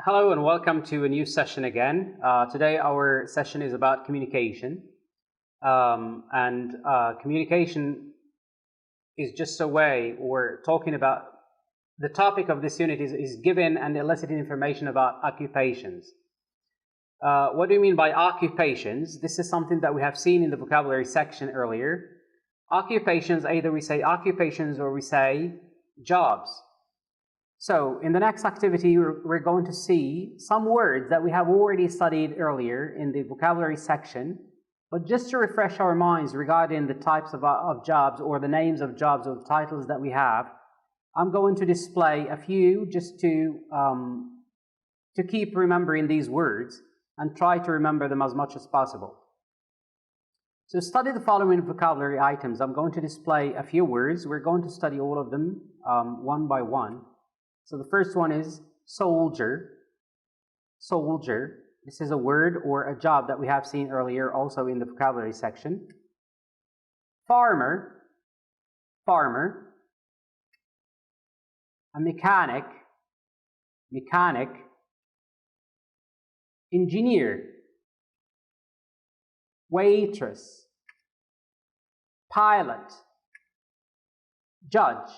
Hello and welcome to a new session again. Today our session is about communication. Communication is just a way, or talking about, the topic of this unit is giving and eliciting information about occupations. What do you mean by occupations? This is something that we have seen in the vocabulary section earlier. Occupations, either we say occupations or we say jobs. So in the next activity, we're going to see some words that we have already studied earlier in the vocabulary section, but just to refresh our minds regarding the types of jobs or the names of jobs or the titles that we have, I'm going to display a few just to keep remembering these words and try to remember them as much as possible. So study the following vocabulary items. I'm going to display a few words. We're going to study all of them one by one. So the first one is soldier. Soldier. This is a word or a job that we have seen earlier also in the vocabulary section. Farmer. Farmer. A mechanic. Mechanic. Engineer. Waitress. Pilot. Judge.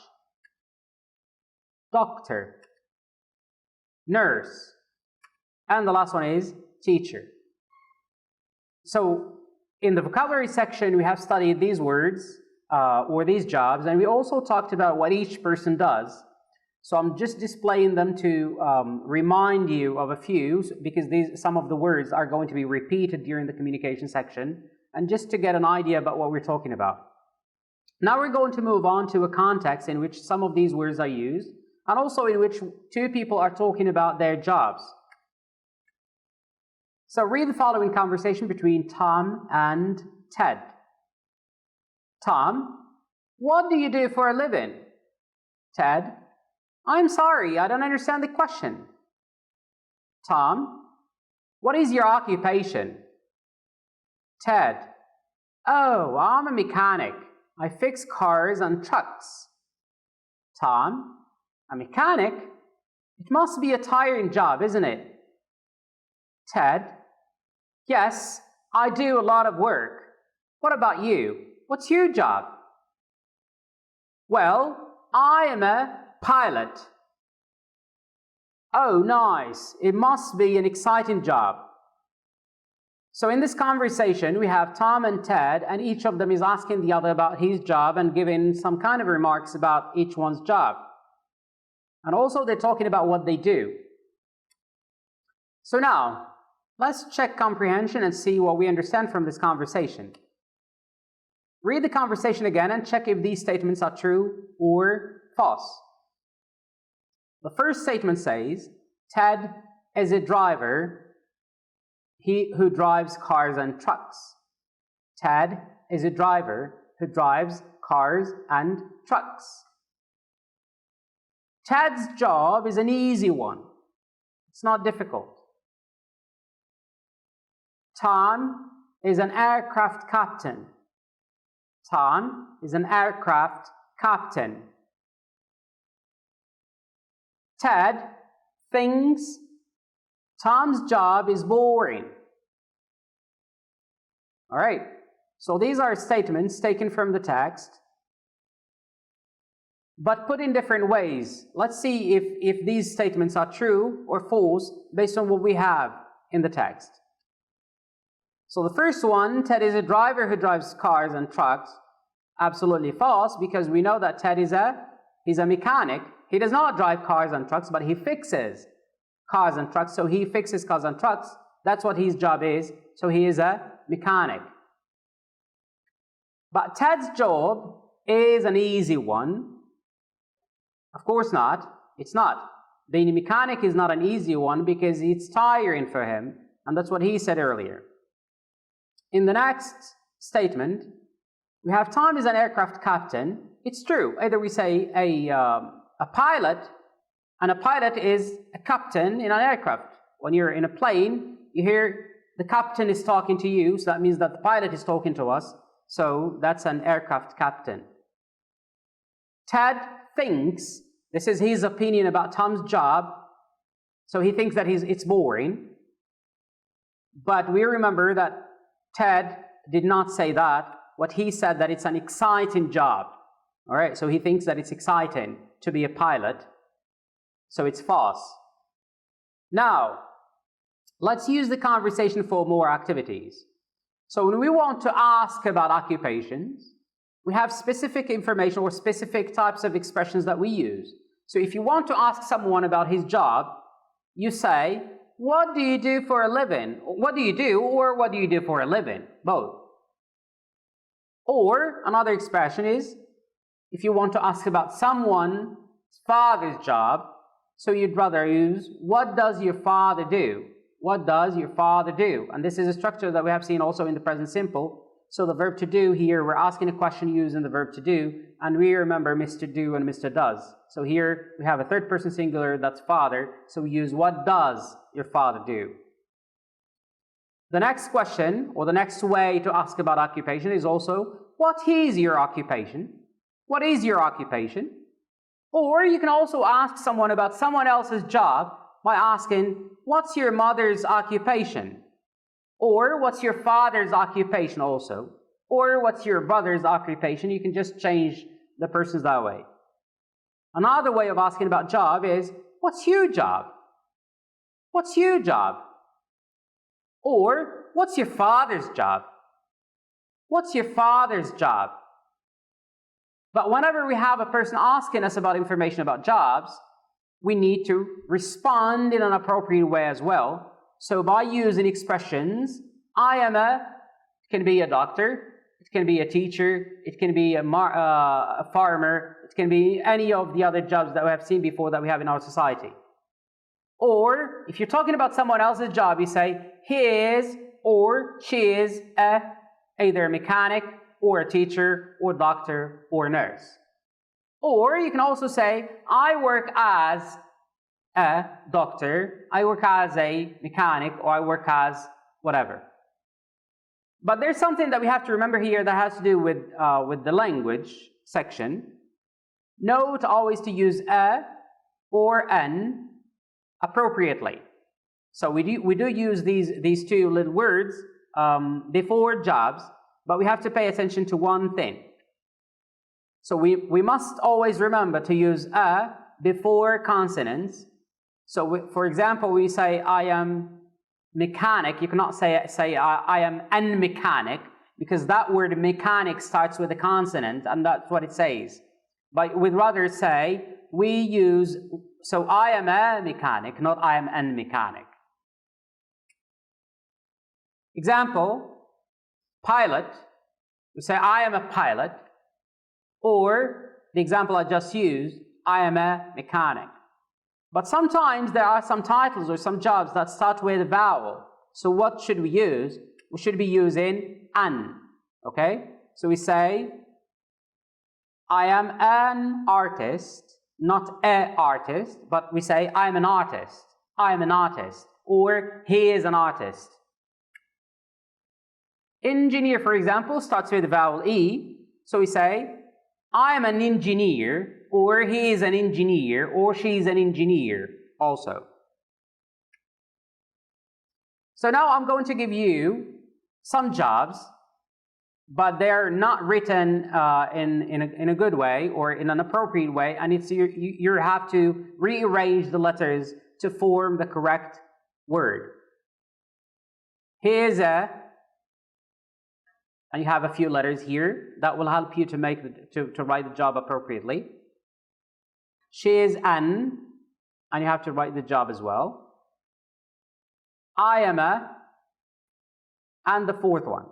Doctor, nurse, and the last one is teacher. So in the vocabulary section, we have studied these words or these jobs, and we also talked about what each person does. So I'm just displaying them to remind you of a few, because some of the words are going to be repeated during the communication section, and just to get an idea about what we're talking about. Now we're going to move on to a context in which some of these words are used, and also in which two people are talking about their jobs. So read the following conversation between Tom and Ted. Tom, what do you do for a living? Ted, I'm sorry, I don't understand the question. Tom, what is your occupation? Ted, oh, I'm a mechanic. I fix cars and trucks. Tom, a mechanic? It must be a tiring job, isn't it? Ted, yes, I do a lot of work. What about you? What's your job? Well, I am a pilot. Oh, nice. It must be an exciting job. So in this conversation, we have Tom and Ted, and each of them is asking the other about his job and giving some kind of remarks about each one's job. And also they're talking about what they do. So now, let's check comprehension and see what we understand from this conversation. Read the conversation again and check if these statements are true or false. The first statement says, Ted is a driver, he who drives cars and trucks. Ted is a driver who drives cars and trucks. Ted's job is an easy one. It's not difficult. Tom is an aircraft captain. Tom is an aircraft captain. Ted thinks Tom's job is boring. All right, so these are statements taken from the text, but put in different ways. Let's see if these statements are true or false based on what we have in the text. So the first one, Ted is a driver who drives cars and trucks. Absolutely false, because we know that Ted he's a mechanic. He does not drive cars and trucks, but he fixes cars and trucks. So he fixes cars and trucks. That's what his job is. So he is a mechanic. But Ted's job is an easy one. Of course not. It's not. Being a mechanic is not an easy one because it's tiring for him, and that's what he said earlier. In the next statement, we have Tom is an aircraft captain. It's true. Either we say a pilot, and a pilot is a captain in an aircraft. When you're in a plane, you hear the captain is talking to you, so that means that the pilot is talking to us. So that's an aircraft captain. Ted thinks, this is his opinion about Tom's job, So he thinks that it's boring. But we remember that Ted did not say that. What he said that it's an exciting job. All right, so he thinks that it's exciting to be a pilot. So it's false. Now, let's use the conversation for more activities. So when we want to ask about occupations, we have specific information or specific types of expressions that we use. So if you want to ask someone about his job, you say, what do you do for a living? What do you do, or what do you do for a living? Both. Or another expression is, if you want to ask about someone's father's job, so you'd rather use, what does your father do? What does your father do? And this is a structure that we have seen also in the present simple. So the verb to do here, we're asking a question using the verb to do, and we remember Mr. Do and Mr. Does. So here we have a third person singular, that's father, so we use what does your father do? The next question, or the next way to ask about occupation is also, what is your occupation? What is your occupation? Or you can also ask someone about someone else's job by asking, what's your mother's occupation? Or what's your father's occupation also? Or what's your brother's occupation? You can just change the persons that way. Another way of asking about job is, what's your job? What's your job? Or, what's your father's job? What's your father's job? But whenever we have a person asking us about information about jobs, we need to respond in an appropriate way as well. So by using expressions, it can be a doctor, it can be a teacher, it can be a farmer, it can be any of the other jobs that we have seen before that we have in our society. Or, if you're talking about someone else's job, you say, he is or she is either a mechanic or a teacher or doctor or nurse. Or you can also say, I work as a doctor, I work as a mechanic, or I work as whatever. But there's something that we have to remember here that has to do with the language section. Note always to use a or an appropriately. So we do use these two little words before jobs, but we have to pay attention to one thing. So we must always remember to use a before consonants. So for example, we say I am mechanic. You cannot say I am an mechanic, because that word mechanic starts with a consonant, and that's what it says. But we'd rather say we use, so I am a mechanic, not I am an mechanic. Example, pilot. We say I am a pilot. Or the example I just used, I am a mechanic. But sometimes there are some titles or some jobs that start with a vowel. So what should we use? We should be using an. Okay? So we say, I am an artist, not a artist, but we say, I am an artist. I am an artist. Or he is an artist. Engineer, for example, starts with the vowel E. So we say, I am an engineer, or he is an engineer, or she is an engineer also. So now I'm going to give you some jobs, but they're not written in a good way or in an appropriate way, and you have to rearrange the letters to form the correct word. Here's a, and you have a few letters here that will help you to write the job appropriately. She is an, and you have to write the job as well. I am a, and the fourth one.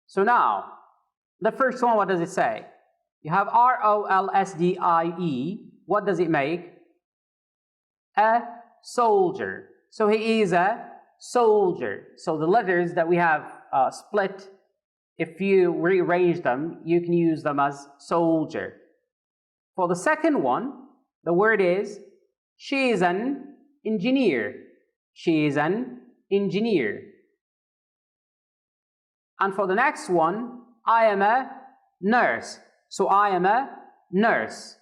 So now, the first one, what does it say? You have R-O-L-S-D-I-E. What does it make? A soldier. So he is a soldier. So the letters that we have split, if you rearrange them, you can use them as soldier. For the second one, the word is, she is an engineer. She is an engineer. And for the next one, I am a nurse. So I am a nurse.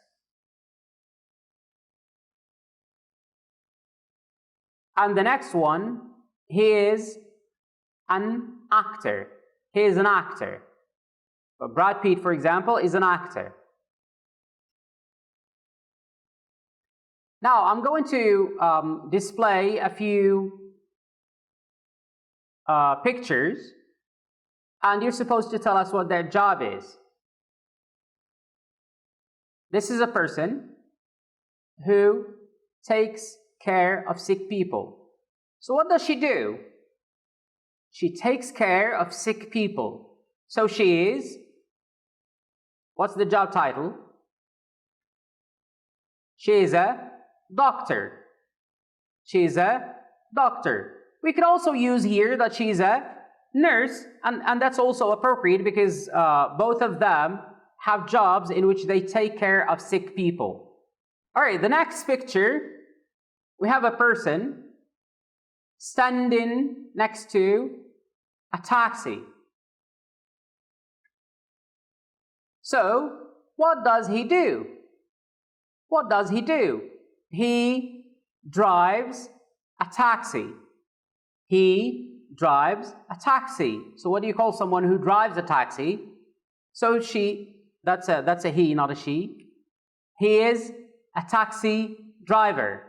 And the next one, he is an actor. He is an actor. But Brad Pitt, for example, is an actor. Now, I'm going to display a few pictures, and you're supposed to tell us what their job is. This is a person who takes care of sick people. So what does she do? She takes care of sick people. So she is, what's the job title? She is a doctor. She is a doctor. We could also use here that she's a nurse, and that's also appropriate because both of them have jobs in which they take care of sick people. All right, the next picture, we have a person standing next to a taxi. So, what does he do? What does he do? He drives a taxi. He drives a taxi. So what do you call someone who drives a taxi? So that's a he, not a she. He is a taxi driver.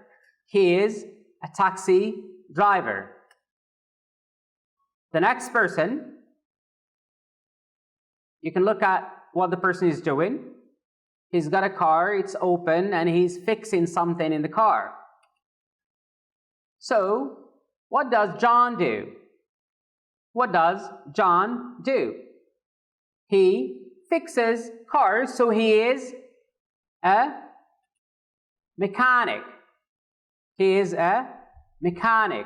He is a taxi driver. The next person, you can look at what the person is doing. He's got a car, it's open, and he's fixing something in the car. So, what does John do? What does John do? He fixes cars, so he is a mechanic. He is a mechanic.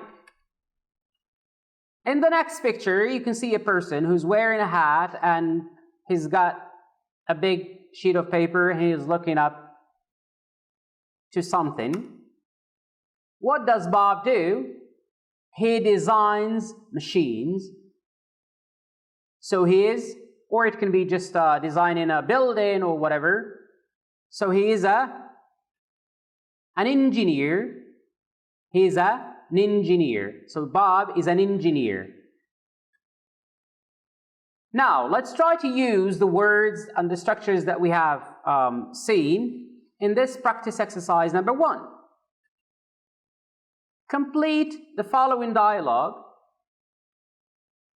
In the next picture, you can see a person who's wearing a hat and he's got a big sheet of paper. He is looking up to something. What does Bob do? He designs machines. So he is, or it can be just designing a building or whatever. So he is an engineer. He is an engineer. So Bob is an engineer. Now, let's try to use the words and the structures that we have seen in this practice exercise number 1. Complete the following dialogue.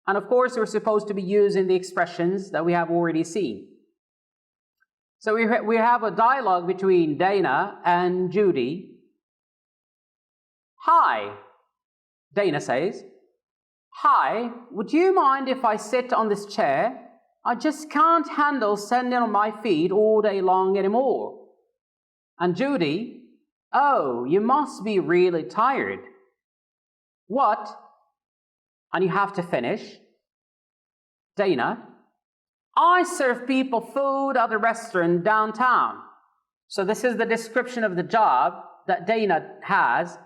And of course, we're supposed to be using the expressions that we have already seen. So we have a dialogue between Dana and Judy. Hi, Dana says. Hi, would you mind if I sit on this chair? I just can't handle standing on my feet all day long anymore. And Judy, oh, you must be really tired. What? And you have to finish. Dana, I serve people food at a restaurant downtown. So this is the description of the job that Dana has,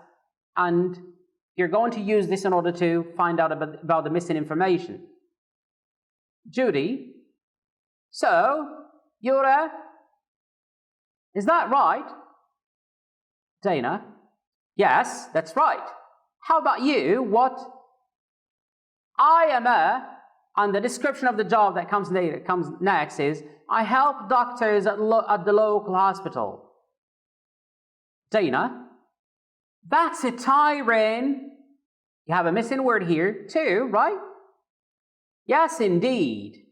and you're going to use this in order to find out about the missing information. Judy, so you're a... Is that right? Dana, yes, that's right. How about you? What? I am a... And the description of the job that comes next is, I help doctors at the local hospital. Dana, that's a tiring. You have a missing word here too, right? Yes, indeed.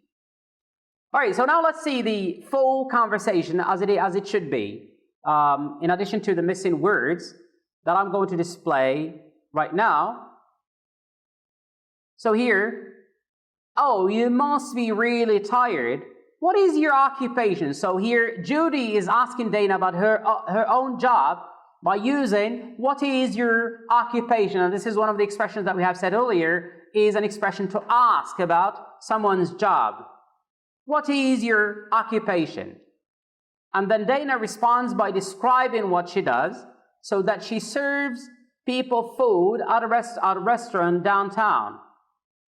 All right, so now let's see the full conversation as it should be. In addition to the missing words that I'm going to display right now. So here, oh, you must be really tired. What is your occupation? So here, Judy is asking Dana about her own job by using, what is your occupation? And this is one of the expressions that we have said earlier, is an expression to ask about someone's job. What is your occupation? And then Dana responds by describing what she does, so that she serves people food at a restaurant downtown.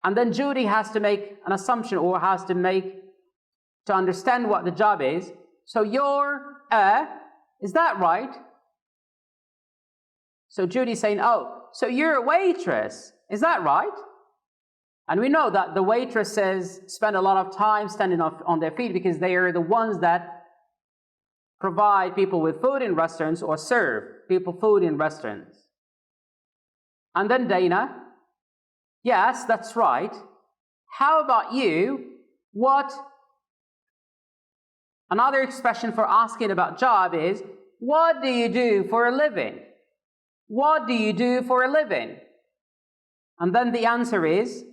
And then Judy has to make an assumption, or has to understand what the job is. So you're a, is that right? So Judy's saying, oh, so you're a waitress. Is that right? And we know that the waitresses spend a lot of time standing on their feet because they are the ones that provide people with food in restaurants or serve people food in restaurants. And then Dana, yes, that's right. How about you? What? Another expression for asking about job is, what do you do for a living? What do you do for a living? And then the answer is,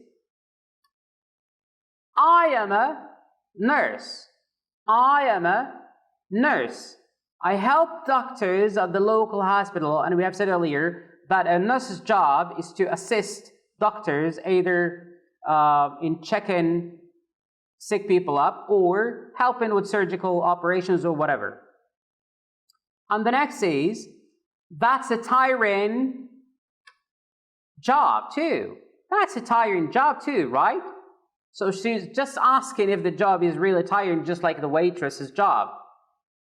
I am a nurse. I am a nurse. I help doctors at the local hospital, and we have said earlier that a nurse's job is to assist doctors either in checking sick people up or helping with surgical operations or whatever. And the next is, that's a tiring job too. That's a tiring job too, right? So she's just asking if the job is really tiring, just like the waitress's job.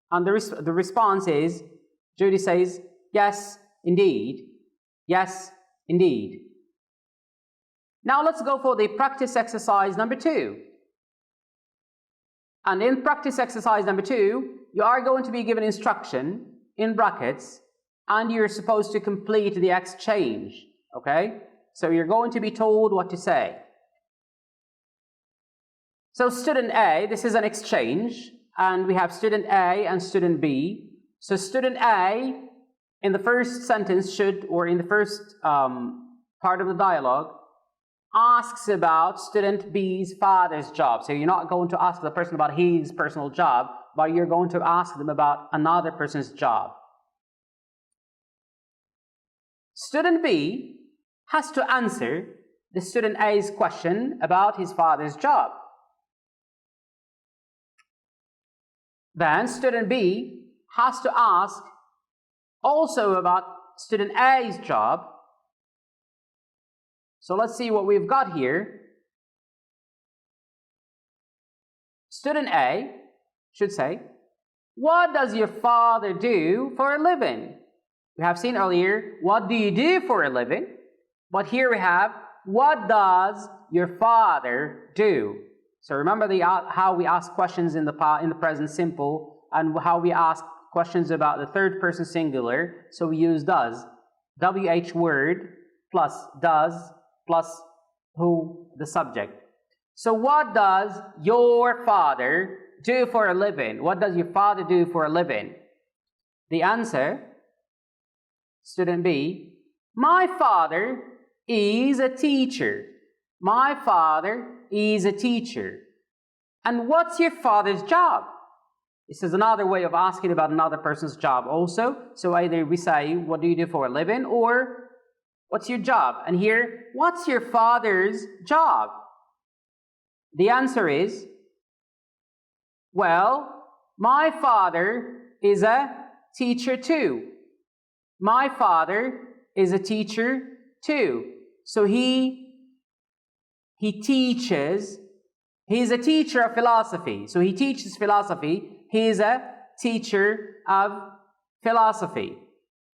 And the response is, Judy says, yes, indeed. Yes, indeed. Now let's go for the practice exercise number 2. And in practice exercise number 2, you are going to be given instruction in brackets, and you're supposed to complete the exchange, okay? So you're going to be told what to say. So student A, this is an exchange, and we have student A and student B. So student A, in the first sentence in the first part of the dialogue, asks about student B's father's job. So you're not going to ask the person about his personal job, but you're going to ask them about another person's job. Student B has to answer the student A's question about his father's job. Then student B has to ask also about student A's job. So let's see what we've got here. Student A should say, what does your father do for a living? We have seen earlier, what do you do for a living? But here we have, what does your father do? So remember how we ask questions in the present simple and how we ask questions about the third person singular. So we use does. WH word plus does plus who, the subject. So what does your father do for a living? What does your father do for a living? The answer, student B, my father is a teacher. My father is a teacher. And what's your father's job? This is another way of asking about another person's job also. So either we say, what do you do for a living? Or, what's your job? And here, what's your father's job? The answer is, well, my father is a teacher too. My father is a teacher too. So he teaches, he's a teacher of philosophy. So he teaches philosophy. He is a teacher of philosophy.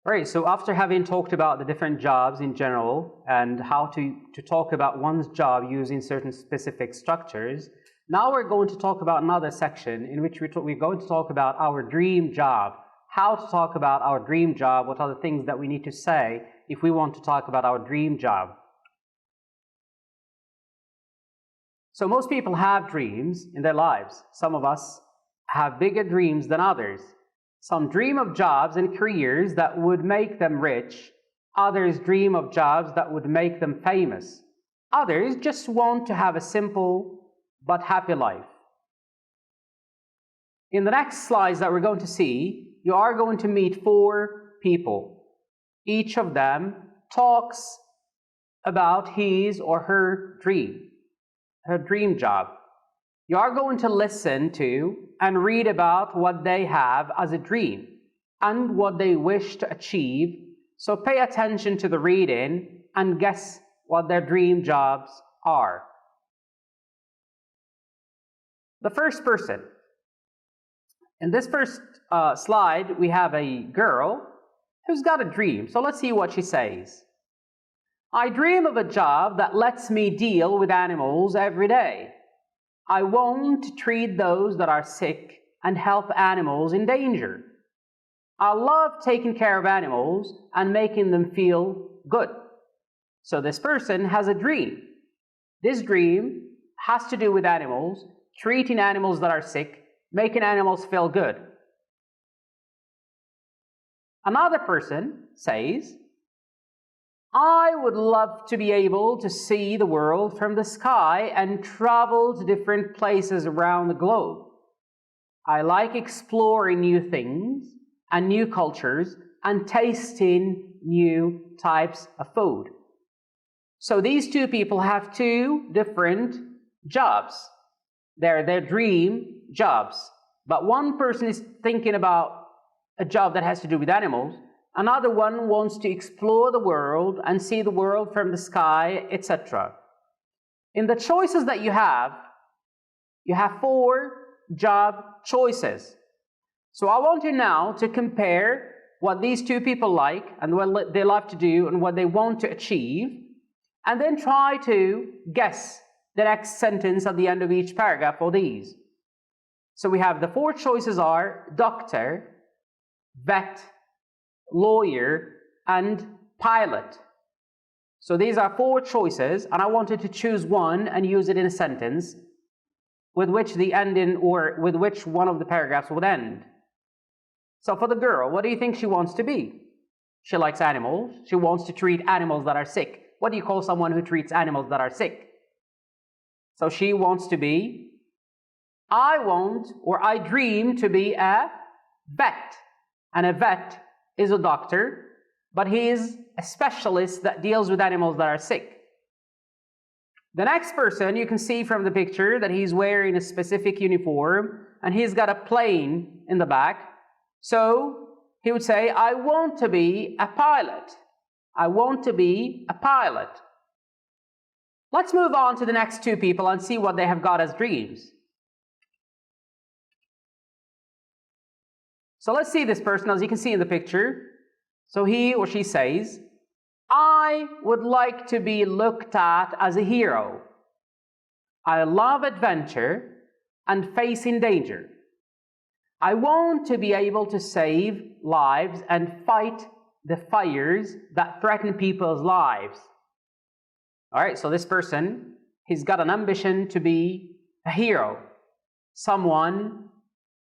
Right, so after having talked about the different jobs in general and how to talk about one's job using certain specific structures, now we're going to talk about another section in which we're going to talk about our dream job. How to talk about our dream job, what are the things that we need to say if we want to talk about our dream job. So most people have dreams in their lives. Some of us have bigger dreams than others. Some dream of jobs and careers that would make them rich. Others dream of jobs that would make them famous. Others just want to have a simple but happy life. In the next slides that we're going to see, you are going to meet 4 people. Each of them talks about his or her dream job. You are going to listen to and read about what they have as a dream and what they wish to achieve. So pay attention to the reading and guess what their dream jobs are. The first person. In this first slide, we have a girl, who's got a dream. So let's see what she says. I dream of a job that lets me deal with animals every day. I want to treat those that are sick and help animals in danger. I love taking care of animals and making them feel good. So this person has a dream. This dream has to do with animals, treating animals that are sick, making animals feel good. Another person says, I would love to be able to see the world from the sky and travel to different places around the globe. I like exploring new things and new cultures and tasting new types of food. So these two people have two different jobs. They're their dream jobs. But one person is thinking about a job that has to do with animals. Another one wants to explore the world and see the world from the sky, etc. In the choices that you have 4 job choices. So I want you now to compare what these two people like and what they love to do and what they want to achieve, and then try to guess the next sentence at the end of each paragraph for these. So we have the 4 choices are doctor, vet, lawyer, and pilot. So these are 4 choices, and I wanted to choose one and use it in a sentence with which the ending or with which one of the paragraphs would end. So for the girl, what do you think she wants to be? She likes animals. She wants to treat animals that are sick. What do you call someone who treats animals that are sick? So she wants to be, I dream to be a vet. And a vet is a doctor, but he is a specialist that deals with animals that are sick. The next person, you can see from the picture that he's wearing a specific uniform and he's got a plane in the back. So he would say, I want to be a pilot. I want to be a pilot. Let's move on to the next 2 people and see what they have got as dreams. So let's see this person, as you can see in the picture. So he or she says, I would like to be looked at as a hero. I love adventure and facing danger. I want to be able to save lives and fight the fires that threaten people's lives. All right, so this person, he's got an ambition to be a hero, someone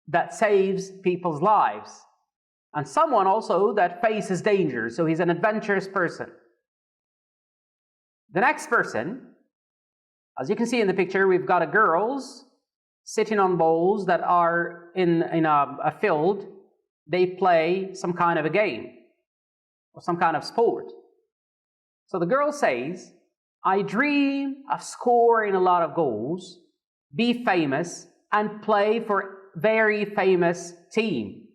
that saves people's lives, and someone also that faces danger. So he's an adventurous person. The next person, as you can see in the picture, we've got a girls sitting on balls that are in a field. They play some kind of a game or some kind of sport. So the girl says, I dream of scoring a lot of goals, be famous, and play for very famous team.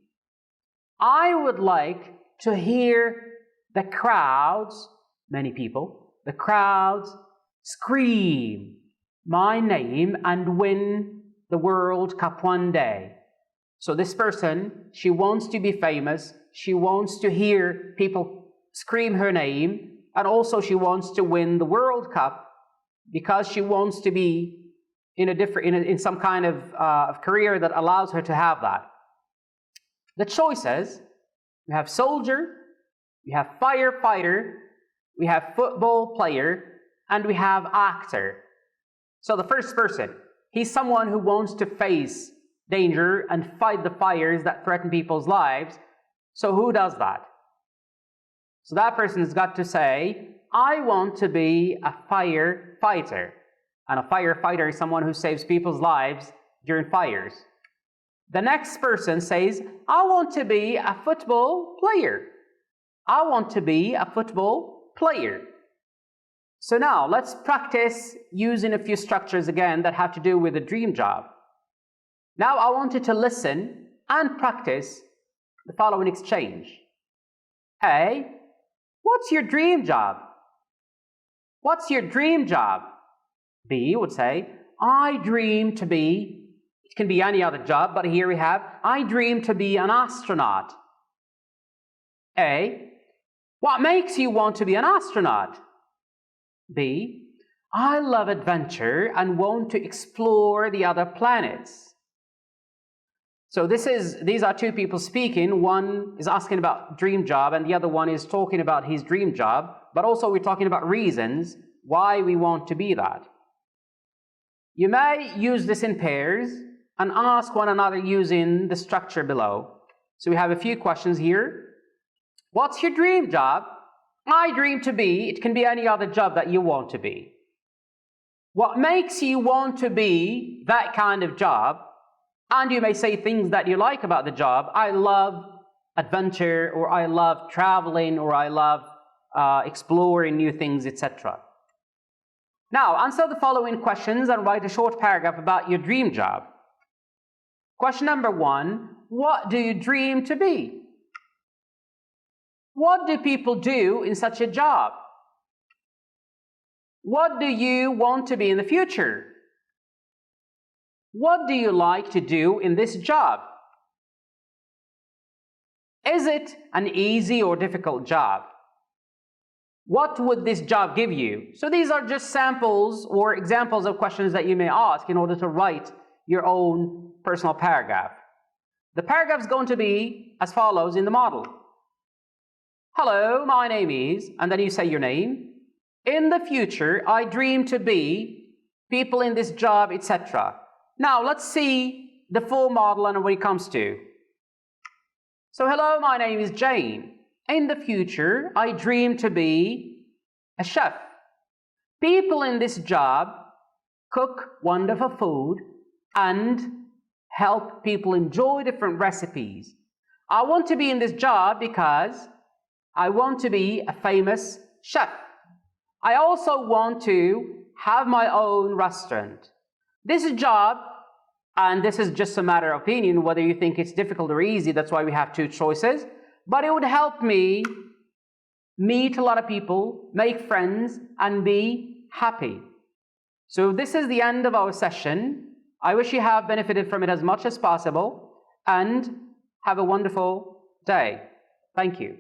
I would like to hear the crowds, many people, the crowds scream my name and win the World Cup one day. So this person, she wants to be famous, she wants to hear people scream her name, and also she wants to win the World Cup because she wants to be in some kind of career that allows her to have that. The choices, we have soldier, we have firefighter, we have football player, and we have actor. So the first person, he's someone who wants to face danger and fight the fires that threaten people's lives. So who does that? So that person has got to say, I want to be a firefighter. And a firefighter is someone who saves people's lives during fires. The next person says, I want to be a football player. I want to be a football player. So now let's practice using a few structures again that have to do with a dream job. Now I want you to listen and practice the following exchange. A, what's your dream job? What's your dream job? B would say, I dream to be, it can be any other job, but here we have, I dream to be an astronaut. A. What makes you want to be an astronaut? B. I love adventure and want to explore the other planets. So these are two people speaking. One is asking about dream job and the other one is talking about his dream job, but also we're talking about reasons why we want to be that. You may use this in pairs and ask one another using the structure below. So we have a few questions here. What's your dream job? I dream to be. It can be any other job that you want to be. What makes you want to be that kind of job? And you may say things that you like about the job. I love adventure, or I love traveling, or I love exploring new things, etc. Now, answer the following questions and write a short paragraph about your dream job. Question number 1, what do you dream to be? What do people do in such a job? What do you want to be in the future? What do you like to do in this job? Is it an easy or difficult job? What would this job give you? So these are just samples or examples of questions that you may ask in order to write your own personal paragraph. The paragraph is going to be as follows in the model. Hello, my name is, and then you say your name. In the future, I dream to be people in this job, etc. Now, let's see the full model and what it comes to. So, hello, my name is Jane. In the future, I dream to be a chef. People in this job cook wonderful food and help people enjoy different recipes. I want to be in this job because I want to be a famous chef. I also want to have my own restaurant. This job, and this is just a matter of opinion, whether you think it's difficult or easy, that's why we have two choices, but it would help me meet a lot of people, make friends, and be happy. So this is the end of our session. I wish you have benefited from it as much as possible, and have a wonderful day. Thank you.